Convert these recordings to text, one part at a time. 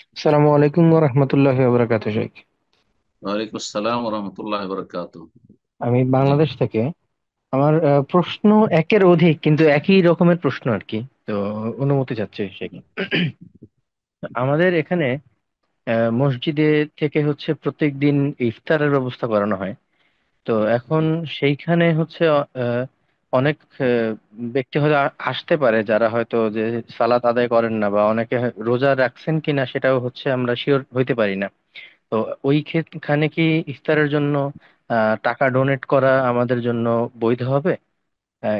আসসালামু আলাইকুম ওয়া রাহমাতুল্লাহি ওয়া বারাকাতুহু শেখ। ওয়ালাইকুম আসসালাম রহমতুল্লাহ বরকাত। আমি জি। বাংলাদেশ থেকে। আমার প্রশ্ন একের অধিক কিন্তু একই রকমের প্রশ্ন আর কি। তো অনুমতি চাচ্ছি শেখ। আমাদের এখানে মসজিদে থেকে হচ্ছে প্রত্যেক দিন ইফতারের ব্যবস্থা করানো হয়। তো এখন সেইখানে হচ্ছে অনেক ব্যক্তি হয়তো আসতে পারে যারা হয়তো যে সালাত আদায় করেন না, বা অনেকে রোজা রাখছেন কিনা সেটাও হচ্ছে আমরা শিওর হইতে পারি না। তো ওই খানে কি ইফতারের জন্য টাকা ডোনেট করা আমাদের জন্য বৈধ হবে?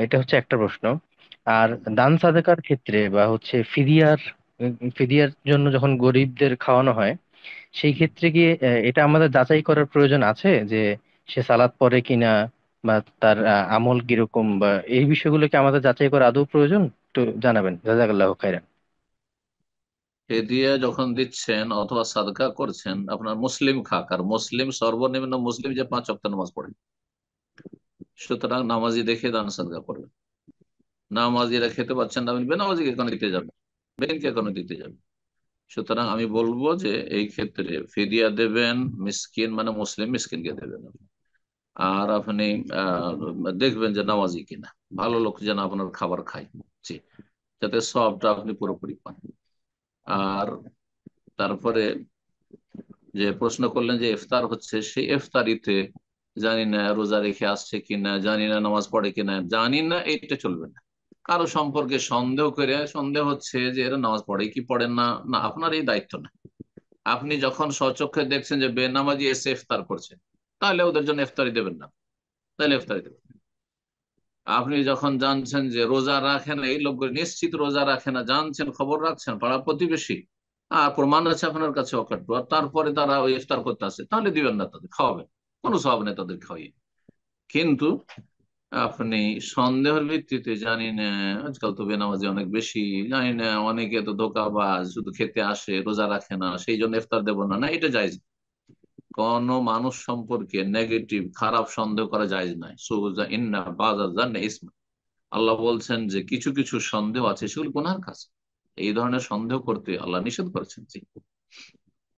এটা হচ্ছে একটা প্রশ্ন। আর দান সাদাকার ক্ষেত্রে বা হচ্ছে ফিদিয়ার জন্য যখন গরিবদের খাওয়ানো হয়, সেই ক্ষেত্রে কি এটা আমাদের যাচাই করার প্রয়োজন আছে যে সে সালাত পড়ে কিনা, বা তার আমল কিরকম, বা এই বিষয়গুলো কি আমাদের যাচাই করা আদৌ প্রয়োজন? তো জানাবেন, জাযাকাল্লাহু খাইরান। হেদিয়া যখন দিচ্ছেন অথবা সাদকা করছেন, আপনার মুসলিম খাক, আর মুসলিম সর্বনিম্ন মুসলিম যে 5 ওয়াক্ত নামাজ পড়ে, সুতরাং নামাজি দেখে দান সাদকা করবেন। নামাজিরা খেতে পাচ্ছেন না, আপনি বেনামাজিকে কেন দিতে যাবেন? বেদিনকে কেন দিতে যাবেন? সুতরাং আমি বলবো যে এই ক্ষেত্রে ফিদিয়া দেবেন, মিসকিন মানে মুসলিম মিসকিনকে দেবেন। আর আপনি আহ দেখবেন যে নামাজি কিনা, ভালো লোক যেন আপনার খাবার খায়। জি, যাতে সবটা আপনি পুরোপুরি পান। আর তারপরে যে প্রশ্ন করলেন যে ইফতার হচ্ছে, সেই ইফতারিতে জানি না রোজা রেখে আসছে কিনা, জানি না নামাজ পড়ে কিনা, জানি না, এটা চলবে না। কারো সম্পর্কে সন্দেহ করে, সন্দেহ হচ্ছে যে এরা নামাজ পড়ে কি পড়ে না, না আপনার এই দায়িত্ব না। আপনি যখন স্বচক্ষে দেখছেন যে বেনামাজি এসে ইফতার করছে, তাহলে ওদের জন্য ইফতারি দেবেন না, তাহলে ইফতারি দেবেন। আপনি যখন জানছেন যে রোজা রাখে না, এই লোকগুলো নিশ্চিত রোজা রাখে না, জানছেন, খবর রাখছেন, পাড়া প্রতিবেশী, আর প্রমাণ আছে আপনার কাছে অকাট্য, আর তারপরে তারা ওই ইফতার করতে আসে, তাহলে দিবেন না, তাদের খাওয়াবেন। কোনো স্বভাব নেই তাদের খাওয়িয়ে। কিন্তু আপনি সন্দেহের ভিত্তিতে, জানি না, আজকাল তো বেনামাজি অনেক বেশি, জানি না, অনেকে তো ধোঁকাবাজ, শুধু খেতে আসে, রোজা রাখে না, সেই জন্য ইফতার দেবো না, না, এটা জায়েজ না। কোন মানুষ সম্পর্কে নেগেটিভ খারাপ সন্দেহ করা জায়েজ নাই। সুজা ইন্না বাযা জান্না ইসমা। আল্লাহ বলছেন যে কিছু কিছু সন্দেহ আছে, সেগুলো গুনাহের কাজ। এই ধরনের সন্দেহ করতে আল্লাহ নিষেধ করেছেন। জি।